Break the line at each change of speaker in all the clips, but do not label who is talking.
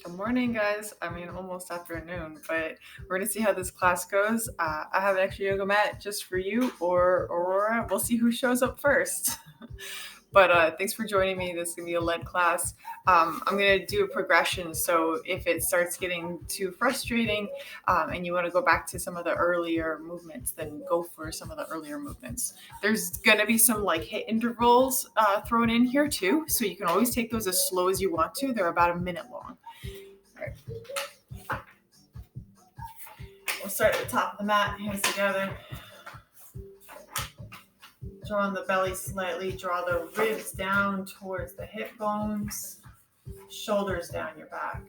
Good morning, guys. I mean, almost afternoon, but we're gonna see how this class goes. I have an extra yoga mat just for you or Aurora. We'll see who shows up first. But thanks for joining me. This is gonna be a lead class. I'm gonna do a progression. So if it starts getting too frustrating and you want to go back to some of the earlier movements, then go for some of the earlier movements. There's gonna be some like HIIT intervals thrown in here too, so you can always take those as slow as you want to. They're about a minute long. All right. We'll start at the top of the mat, hands together. Draw on the belly slightly, draw the ribs down towards the hip bones, shoulders down your back.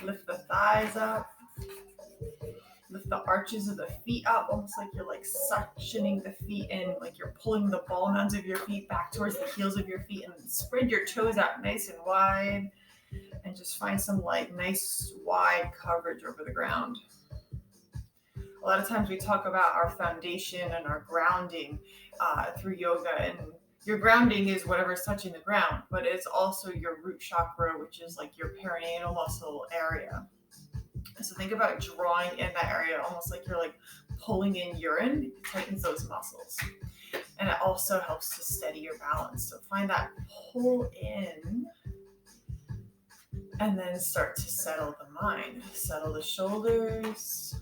Lift the thighs up. Lift the arches of the feet up, almost like you're like suctioning the feet in, like you're pulling the ball ends of your feet back towards the heels of your feet, and spread your toes out nice and wide, and just find some like nice wide coverage over the ground. A lot of times we talk about our foundation and our grounding through yoga, and your grounding is whatever's touching the ground, but it's also your root chakra, which is like your perineal muscle area. So think about drawing in that area almost like you're like pulling in urine. It tightens those muscles. And it also helps to steady your balance. So find that pull in and then start to settle the mind. Settle the shoulders.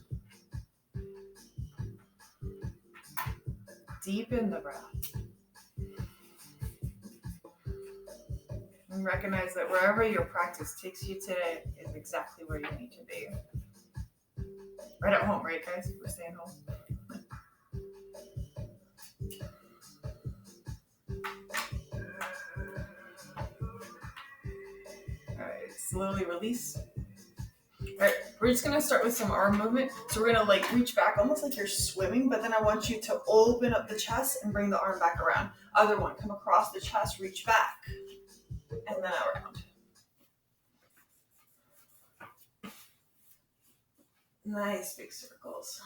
Deepen the breath. And recognize that wherever your practice takes you today is exactly where you need to be. Right at home, right, guys? We're staying home. All right, slowly release. All right, we're just gonna start with some arm movement. So we're gonna like reach back almost like you're swimming, but then I want you to open up the chest and bring the arm back around. Other one, come across the chest, reach back, and then around. Nice big circles.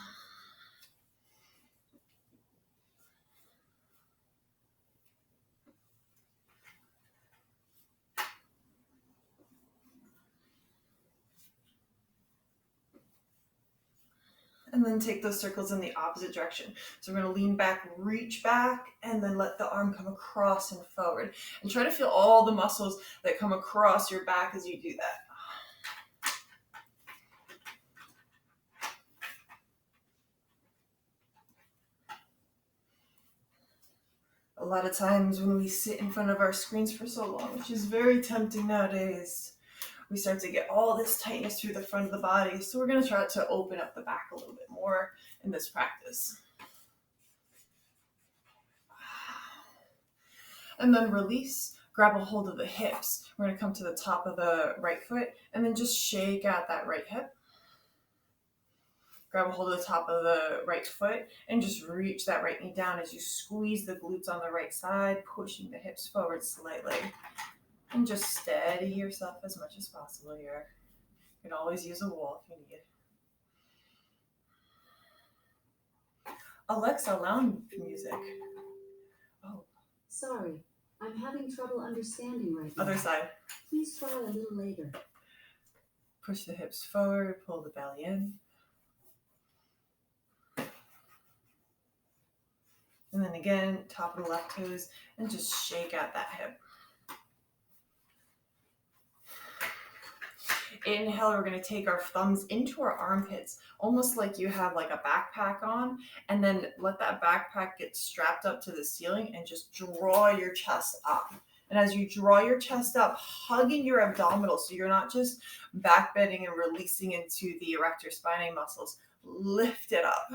And then take those circles in the opposite direction. So we're going to lean back, reach back, and then let the arm come across and forward. And try to feel all the muscles that come across your back as you do that. A lot of times when we sit in front of our screens for so long, which is very tempting nowadays, we start to get all this tightness through the front of the body. So we're going to try to open up the back a little bit more in this practice. And then release, grab a hold of the hips. We're going to come to the top of the right foot and then just shake out that right hip. Grab a hold of the top of the right foot and just reach that right knee down as you squeeze the glutes on the right side, pushing the hips forward slightly. And just steady yourself as much as possible here. You can always use a wall if you need it. Alexa, lounge music.
Oh. Sorry, I'm having trouble understanding right now.
Other side.
Please try a little later.
Push the hips forward, pull the belly in. And then again, top of the left toes, and just shake out that hip. Inhale, we're going to take our thumbs into our armpits, almost like you have like a backpack on, and then let that backpack get strapped up to the ceiling and just draw your chest up. And as you draw your chest up, hugging your abdominals, so you're not just back bending and releasing into the erector spinae muscles, lift it up.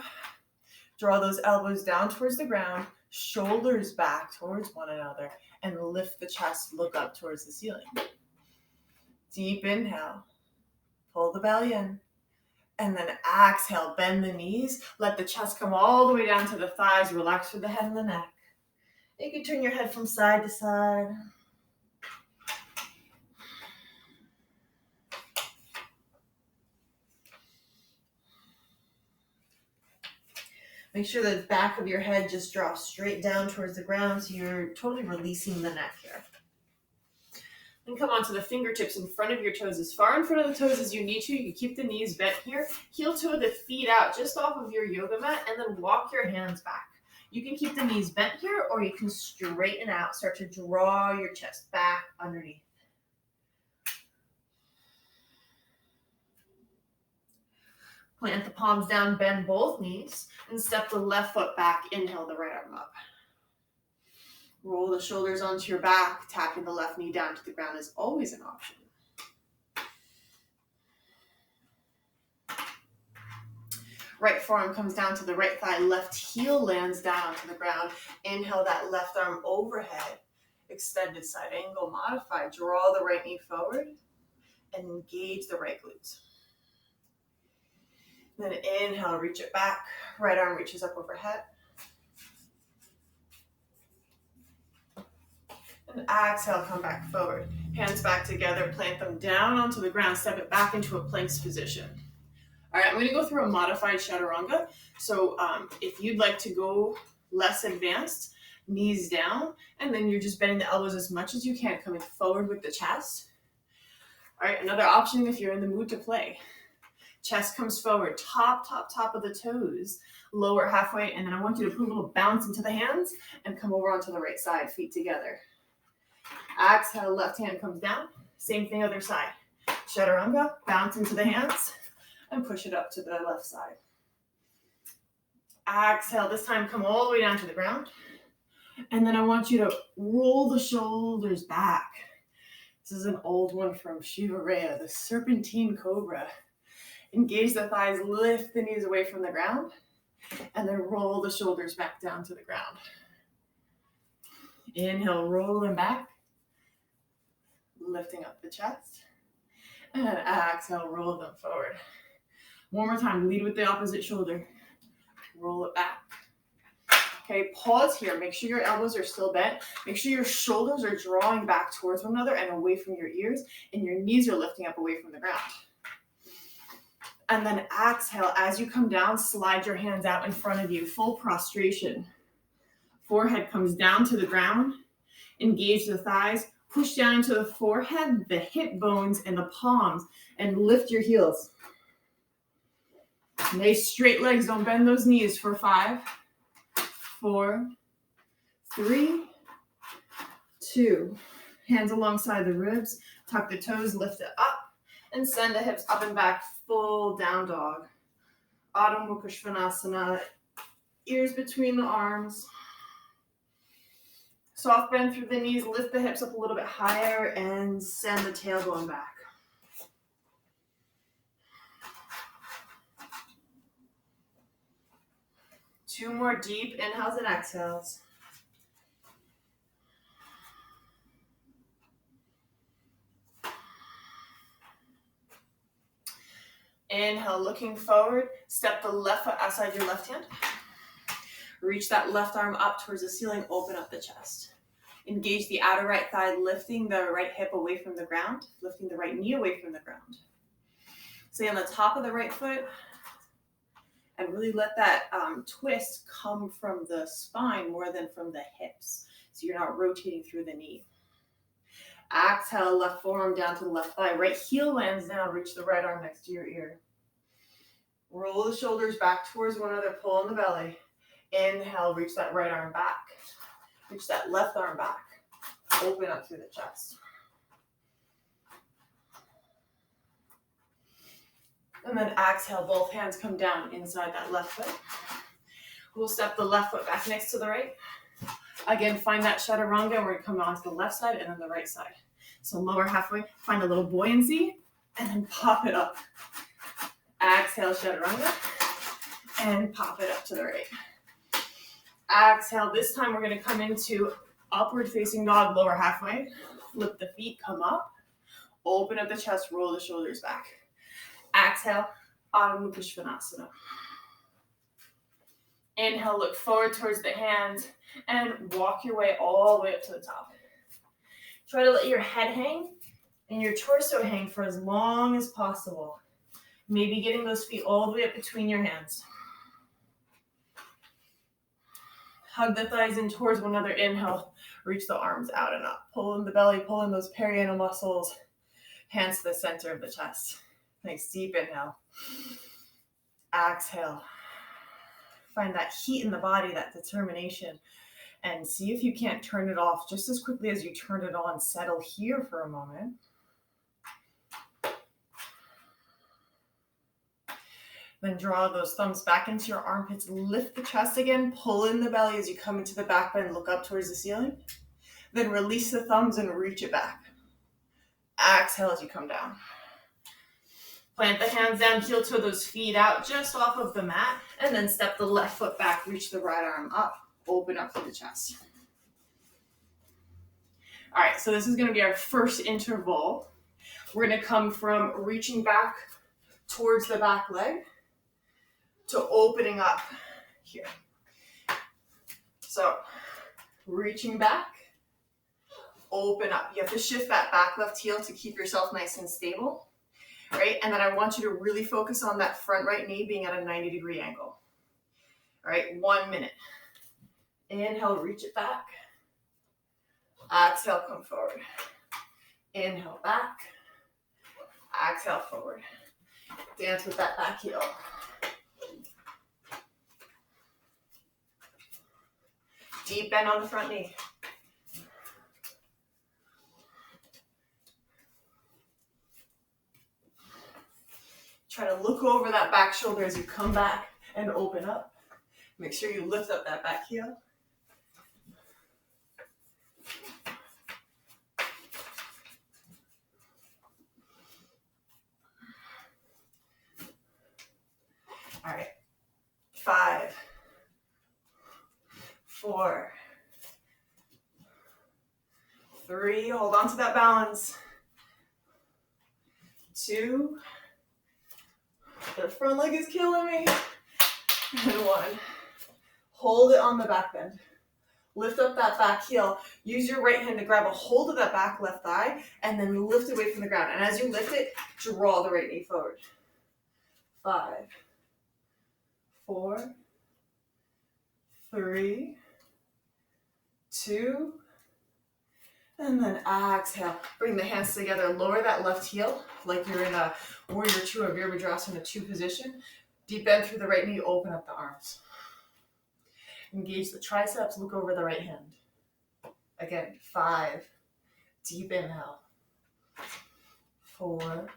Draw those elbows down towards the ground, shoulders back towards one another, and lift the chest, look up towards the ceiling. Deep inhale, pull the belly in, and then exhale, bend the knees, let the chest come all the way down to the thighs, relax through the head and the neck. You can turn your head from side to side. Make sure the back of your head just drops straight down towards the ground so you're totally releasing the neck here. And come onto the fingertips in front of your toes, as far in front of the toes as you need to. You keep the knees bent here. Heel toe the feet out just off of your yoga mat, and then walk your hands back. You can keep the knees bent here, or you can straighten out. Start to draw your chest back underneath. Plant the palms down, bend both knees, and step the left foot back. Inhale the right arm up. Roll the shoulders onto your back. Tapping the left knee down to the ground is always an option. Right forearm comes down to the right thigh. Left heel lands down to the ground. Inhale that left arm overhead. Extended side angle, modify. Draw the right knee forward and engage the right glutes. Then inhale, reach it back. Right arm reaches up overhead. And exhale, come back forward. Hands back together, plant them down onto the ground, step it back into a plank position. All right, I'm going to go through a modified chaturanga. So if you'd like to go less advanced, knees down, and then you're just bending the elbows as much as you can, coming forward with the chest. All right, another option if you're in the mood to play. Chest comes forward, top of the toes, lower halfway, and then I want you to put a little bounce into the hands and come over onto the right side, feet together. Exhale, left hand comes down. Same thing, other side. Chaturanga, bounce into the hands and push it up to the left side. Exhale, this time come all the way down to the ground. And then I want you to roll the shoulders back. This is an old one from Shiva Rhea, the serpentine cobra. Engage the thighs, lift the knees away from the ground, and then roll the shoulders back down to the ground. Inhale, roll them back, lifting up the chest, and exhale, roll them forward. One more time, lead with the opposite shoulder, roll it back. Okay, pause here, make sure your elbows are still bent, make sure your shoulders are drawing back towards one another and away from your ears, and your knees are lifting up away from the ground. And then exhale, as you come down, slide your hands out in front of you, full prostration. Forehead comes down to the ground, engage the thighs, push down into the forehead, the hip bones, and the palms, and lift your heels. Nice straight legs, don't bend those knees for 5, 4, 3, 2. Hands alongside the ribs, tuck the toes, lift it up, and send the hips up and back, full down dog. Adho Mukha Svanasana, ears between the arms. Soft bend through the knees, lift the hips up a little bit higher, and send the tailbone back. Two more deep inhales and exhales. Inhale, looking forward, step the left foot outside your left hand. Reach that left arm up towards the ceiling, open up the chest. Engage the outer right thigh, lifting the right hip away from the ground, lifting the right knee away from the ground. Stay on the top of the right foot, and really let that twist come from the spine more than from the hips. So you're not rotating through the knee. Exhale, left forearm down to the left thigh. Right heel lands down, reach the right arm next to your ear. Roll the shoulders back towards one another, pull on the belly. Inhale, reach that right arm back. Reach that left arm back. Open up through the chest. And then exhale, both hands come down inside that left foot. We'll step the left foot back next to the right. Again, find that chaturanga, and we're going to come onto the left side and then the right side. So lower halfway, find a little buoyancy, and then pop it up. Exhale, chaturanga, and pop it up to the right. Exhale, this time we're going to come into upward facing dog, lower halfway. Flip the feet, come up. Open up the chest, roll the shoulders back. Exhale, Adho Mukha Svanasana. Inhale, look forward towards the hands and walk your way all the way up to the top. Try to let your head hang and your torso hang for as long as possible. Maybe getting those feet all the way up between your hands. Hug the thighs in towards one another. Inhale, reach the arms out and up. Pull in the belly, pull in those perianal muscles. Hands to the center of the chest. Nice deep inhale. Exhale. Find that heat in the body, that determination. And see if you can't turn it off just as quickly as you turn it on. Settle here for a moment. Then draw those thumbs back into your armpits. Lift the chest again. Pull in the belly as you come into the back bend. Look up towards the ceiling. Then release the thumbs and reach it back. Exhale as you come down. Plant the hands down, heel toe those feet out just off of the mat. And then step the left foot back. Reach the right arm up. Open up through the chest. All right, so this is going to be our first interval. We're going to come from reaching back towards the back leg to opening up here. So reaching back, open up. You have to shift that back left heel to keep yourself nice and stable, right? And then I want you to really focus on that front right knee being at a 90-degree angle. All right, 1 minute. Inhale, reach it back. Exhale, come forward. Inhale, back. Exhale, forward. Dance with that back heel. Deep bend on the front knee. Try to look over that back shoulder as you come back and open up. Make sure you lift up that back heel. All right, 5, 4, 3, hold on to that balance. 2, the front leg is killing me. And 1, hold it on the back bend. Lift up that back heel. Use your right hand to grab a hold of that back left thigh and then lift away from the ground. And as you lift it, draw the right knee forward. 5, 4, 3, 2, and then exhale. Bring the hands together. Lower that left heel like you're in a warrior 2 or Virabhadrasana 2 position. Deep bend through the right knee. Open up the arms. Engage the triceps. Look over the right hand. Again, 5. Deep inhale. 4,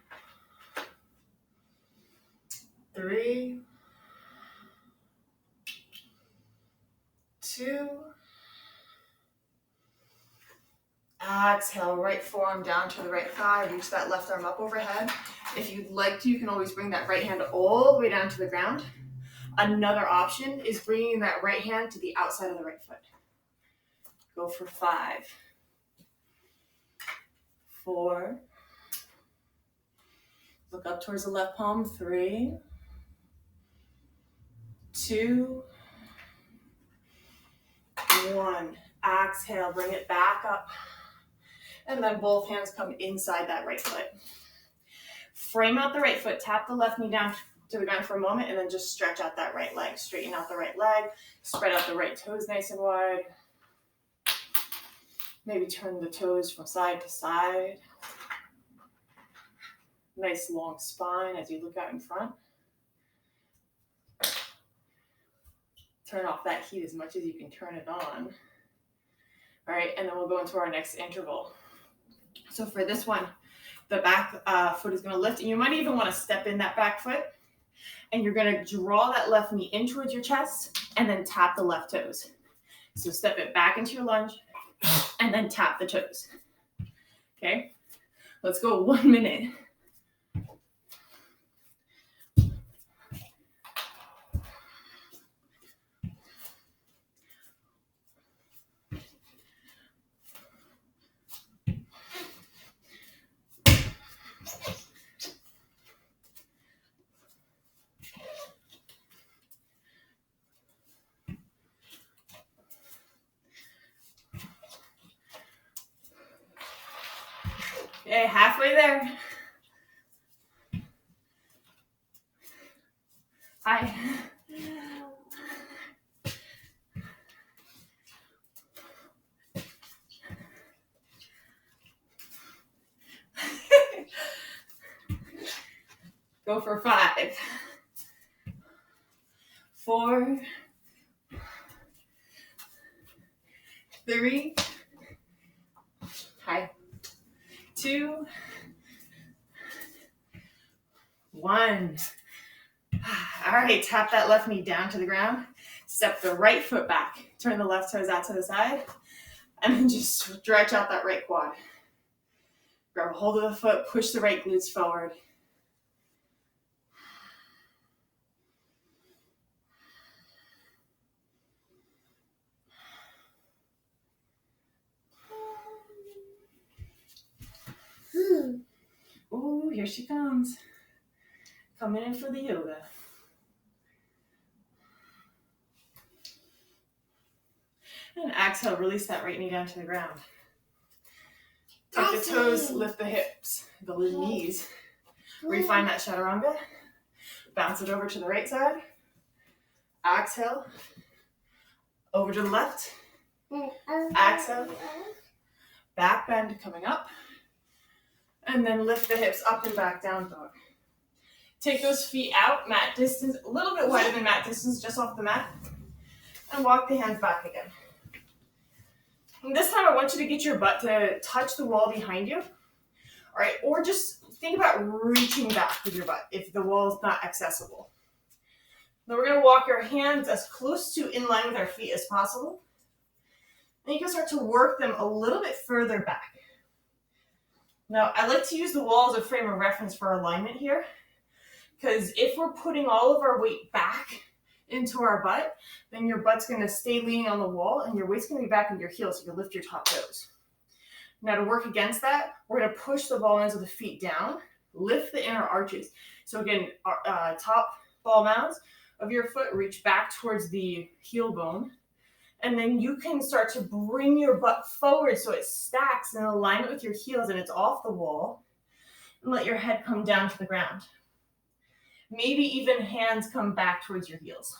3, 2. Exhale, right forearm down to the right thigh. Reach that left arm up overhead. If you'd like to, you can always bring that right hand all the way down to the ground. Another option is bringing that right hand to the outside of the right foot. Go for 5, 4. Look up towards the left palm. 3, 2, 1. Exhale, bring it back up. And then both hands come inside that right foot. Frame out the right foot. Tap the left knee down to the ground for a moment and then just stretch out that right leg. Straighten out the right leg. Spread out the right toes nice and wide. Maybe turn the toes from side to side. Nice long spine as you look out in front. Turn off that heat as much as you can turn it on. All right, and then we'll go into our next interval. So for this one, the back foot is going to lift, and you might even want to step in that back foot, and you're going to draw that left knee in towards your chest, and then tap the left toes. So step it back into your lunge, and then tap the toes. Okay, let's go 1 minute. Okay, halfway there. Hi. Go for 5, 4, 3, 2, 1. All right, tap that left knee down to the ground. Step the right foot back. Turn the left toes out to the side. And then just stretch out that right quad. Grab a hold of the foot, push the right glutes forward. Ooh, here she comes. Coming in for the yoga. And exhale, release that right knee down to the ground. Tuck the toes, lift the hips, the knees. Refine that chaturanga. Bounce it over to the right side. Exhale. Over to the left. Exhale. Back bend coming up. And then lift the hips up and back, down dog. Take those feet out, mat distance, a little bit wider than mat distance, just off the mat. And walk the hands back again. And this time I want you to get your butt to touch the wall behind you. All right, or just think about reaching back with your butt if the wall is not accessible. Then we're going to walk our hands as close to in line with our feet as possible. And you can start to work them a little bit further back. Now, I like to use the wall as a frame of reference for alignment here, because if we're putting all of our weight back into our butt, then your butt's going to stay leaning on the wall and your weight's going to be back in your heels, so you can lift your top toes. Now, to work against that, we're going to push the ball mounds of the feet down, lift the inner arches. So again, top ball mounds of your foot reach back towards the heel bone. And then you can start to bring your butt forward so it stacks in alignment with your heels and it's off the wall. And let your head come down to the ground. Maybe even hands come back towards your heels.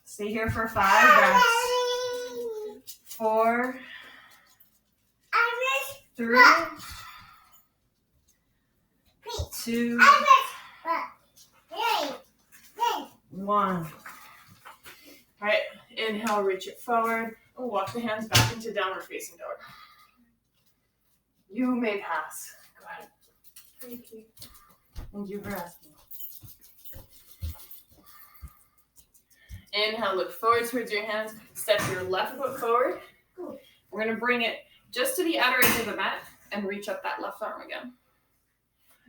Stay here for 5 breaths. 4, 3, 2, 1. All right, inhale, reach it forward, and walk the hands back into downward facing dog. You may pass. Go ahead.
Thank you.
Thank you for asking. Inhale, look forward towards your hands. Step your left foot forward. We're going to bring it just to the outer edge of the mat and reach up that left arm again.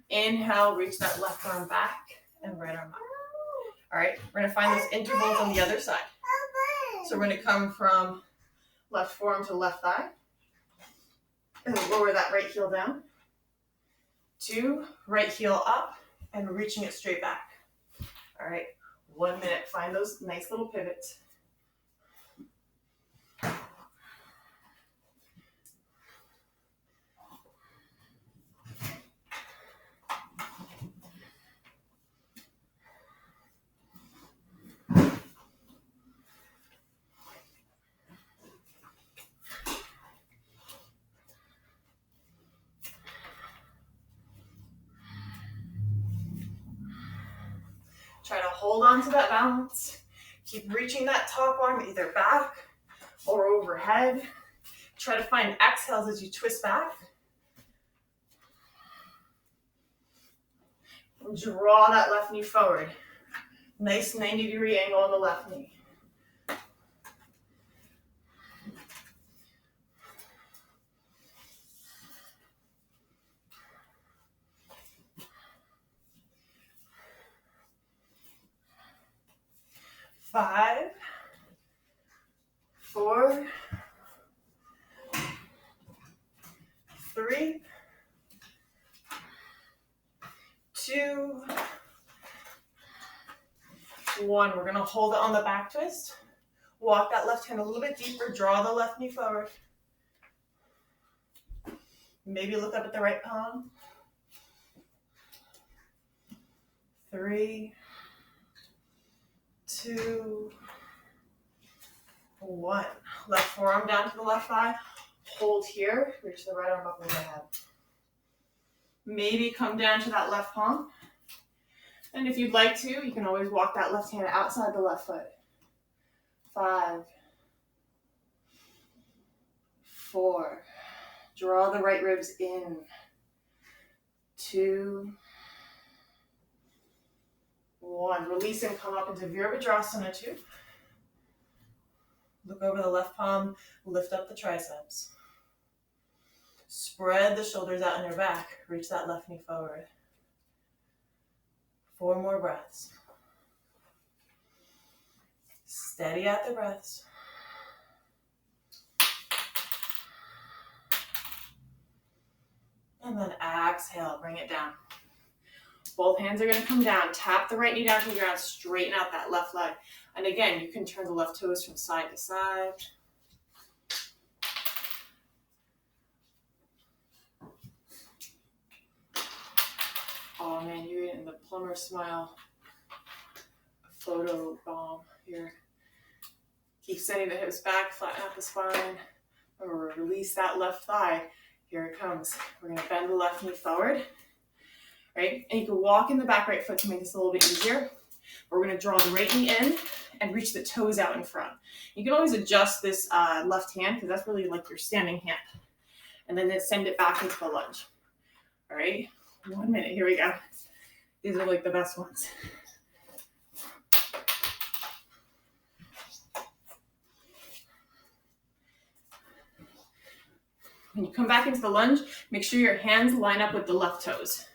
Inhale, reach that left arm back and right arm up. All right, we're going to find those intervals on the other side. So we're going to come from left forearm to left thigh. And lower that right heel down. 2, right heel up and reaching it straight back. All right, 1 minute. Find those nice little pivots. Try to hold on to that balance. Keep reaching that top arm either back or overhead. Try to find exhales as you twist back. Draw that left knee forward. Nice 90-degree angle on the left knee. Five, 4, 3, 2, 1. We're going to hold it on the back twist. Walk that left hand a little bit deeper. Draw the left knee forward. Maybe look up at the right palm. 3, 2, 1. Left forearm down to the left thigh. hold here. Reach the right arm up overhead. Maybe come down to that left palm. And if you'd like to, you can always walk that left hand outside the left foot. 5, 4. Draw the right ribs in. 2, 1. Release and come up into Virabhadrasana 2. Look over the left palm, lift up the triceps. Spread the shoulders out on your back. Reach that left knee forward. 4 more breaths. Steady out the breaths. And then exhale, bring it down. Both hands are going to come down. Tap the right knee down to the ground. Straighten out that left leg. And again, you can turn the left toes from side to side. Oh man, you're getting the plumber smile photo bomb here. Keep sending the hips back, flatten out the spine. Remember, release that left thigh. Here it comes. We're going to bend the left knee forward. Right? And you can walk in the back right foot to make this a little bit easier. We're going to draw the right knee in and reach the toes out in front. You can always adjust this left hand because that's really like your standing hand. And then send it back into the lunge. All right? 1 minute. Here we go. These are like the best ones. When you come back into the lunge, make sure your hands line up with the left toes.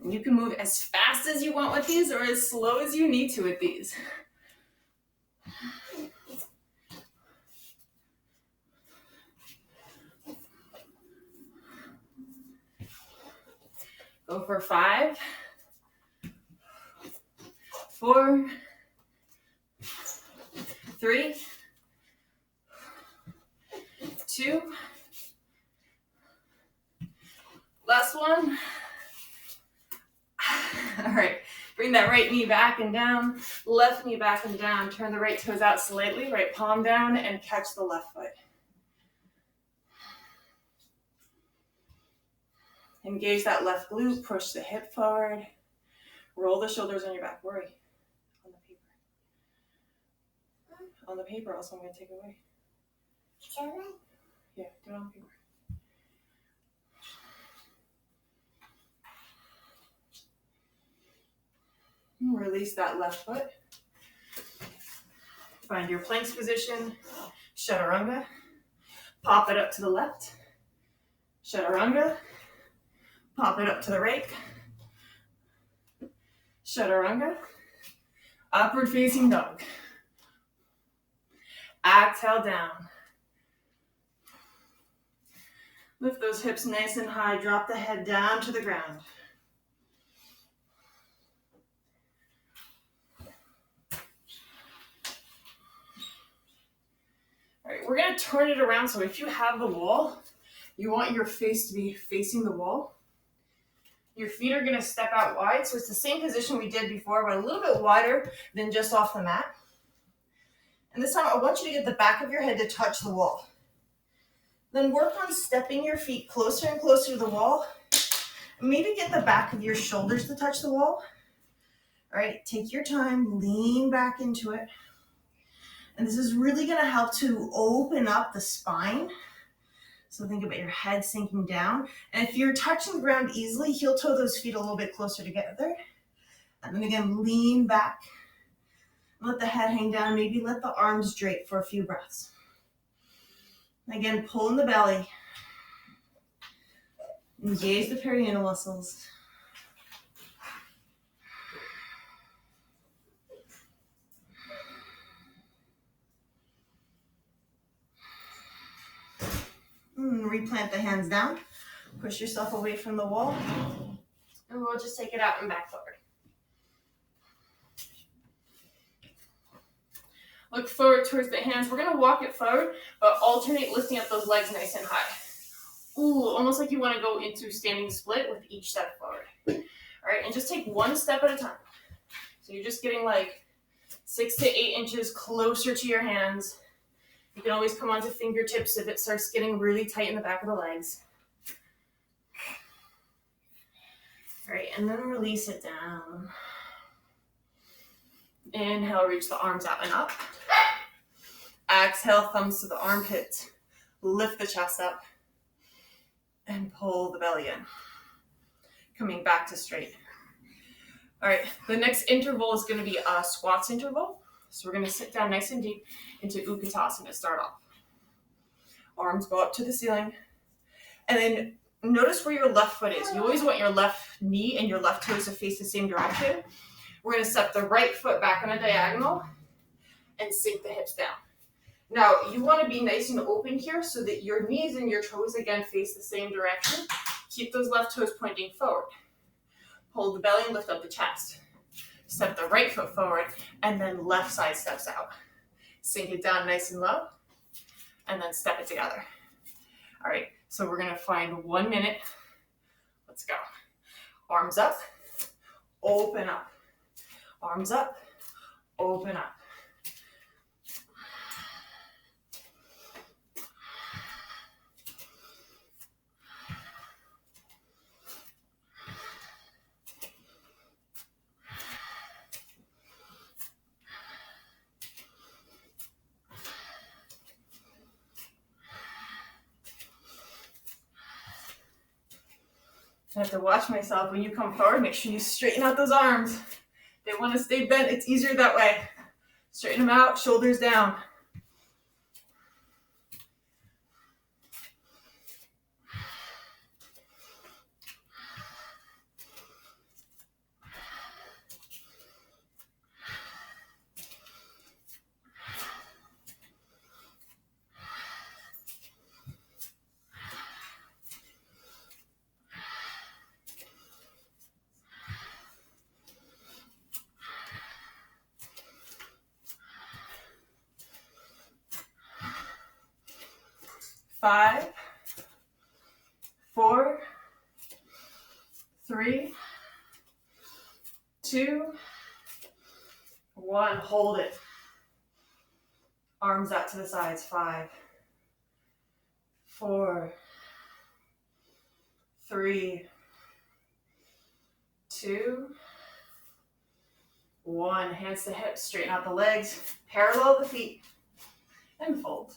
You can move as fast as you want with these or as slow as you need to with these. Go for 5, 4, 3, 2. Last one. All right, bring that right knee back and down, left knee back and down. Turn the right toes out slightly, right palm down, and catch the left foot. Engage that left glute, push the hip forward, roll the shoulders on your back. Worry on the paper. On the paper, also I'm going to take it away. Yeah, do it on paper. Release that left foot. Find your planks position. Chaturanga. Pop it up to the left. Chaturanga. Pop it up to the right. Chaturanga. Upward facing dog. Exhale down. Lift those hips nice and high. Drop the head down to the ground. All right, we're going to turn it around. So if you have the wall, you want your face to be facing the wall. Your feet are going to step out wide. So it's the same position we did before, but a little bit wider than just off the mat. And this time I want you to get the back of your head to touch the wall. Then work on stepping your feet closer and closer to the wall. Maybe get the back of your shoulders to touch the wall. All right, take your time, lean back into it. And this is really going to help to open up the spine. So think about your head sinking down. And if you're touching the ground easily, heel toe those feet a little bit closer together. And then again, lean back. Let the head hang down. Maybe let the arms drape for a few breaths. And again, pull in the belly. Engage the perineal muscles. Replant the hands down. Push yourself away from the wall. And we'll just take it out and back forward. Look forward towards the hands. We're gonna walk it forward, but alternate lifting up those legs nice and high. Ooh, almost like you wanna go into standing split with each step forward. All right, and just take one step at a time. So you're just getting like 6 to 8 inches closer to your hands. You can always come onto fingertips if it starts getting really tight in the back of the legs. All right, and then release it down. Inhale, reach the arms out and up. Exhale, thumbs to the armpit. Lift the chest up. And pull the belly in. Coming back to straight. All right, the next interval is going to be a squats interval. So we're going to sit down nice and deep into Utkatasana to start off. Arms go up to the ceiling. And then notice where your left foot is. You always want your left knee and your left toes to face the same direction. We're going to step the right foot back on a diagonal and sink the hips down. Now, you want to be nice and open here so that your knees and your toes, again, face the same direction. Keep those left toes pointing forward. Hold the belly and lift up the chest. Step the right foot forward, and then left side steps out. Sink it down nice and low, and then step it together. All right, so we're going to find 1 minute. Let's go. Arms up, open up. Arms up, open up. I have to watch myself. When you come forward, make sure you straighten out those arms. They want to stay bent. It's easier that way. Straighten them out, shoulders down. Five, 4, 3, 2, 1. Hold it. Arms out to the sides. 5, 4, 3, 2, 1. Hands to hips. Straighten out the legs. Parallel the feet. And fold.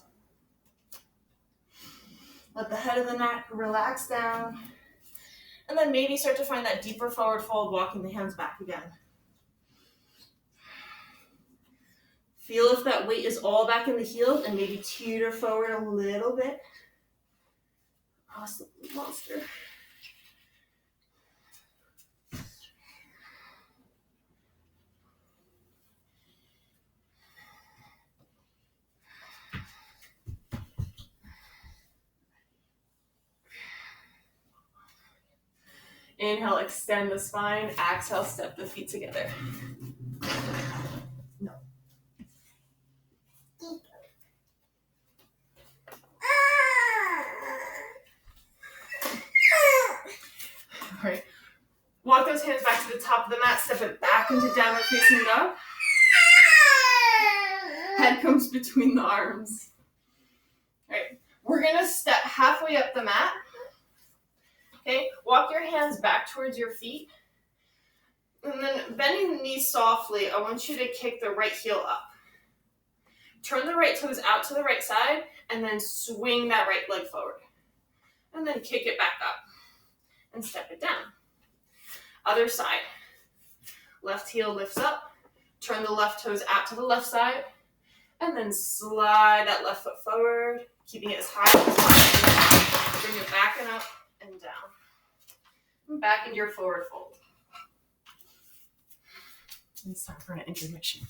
Let the head of the neck relax down. And then maybe start to find that deeper forward fold, walking the hands back again. Feel if that weight is all back in the heels and maybe teeter forward a little bit. Awesome, monster. Inhale, extend the spine. Exhale, step the feet together. No. All right. Walk those hands back to the top of the mat. Step it back into downward facing dog. Head comes between the arms. All right. We're going to step halfway up the mat. Okay, walk your hands back towards your feet. And then bending the knees softly, I want you to kick the right heel up. Turn the right toes out to the right side, and then swing that right leg forward. And then kick it back up, and step it down. Other side. Left heel lifts up. Turn the left toes out to the left side, and then slide that left foot forward, keeping it as high as possible. Bring it back and up. And down. And back into your forward fold. It's time for an intermission.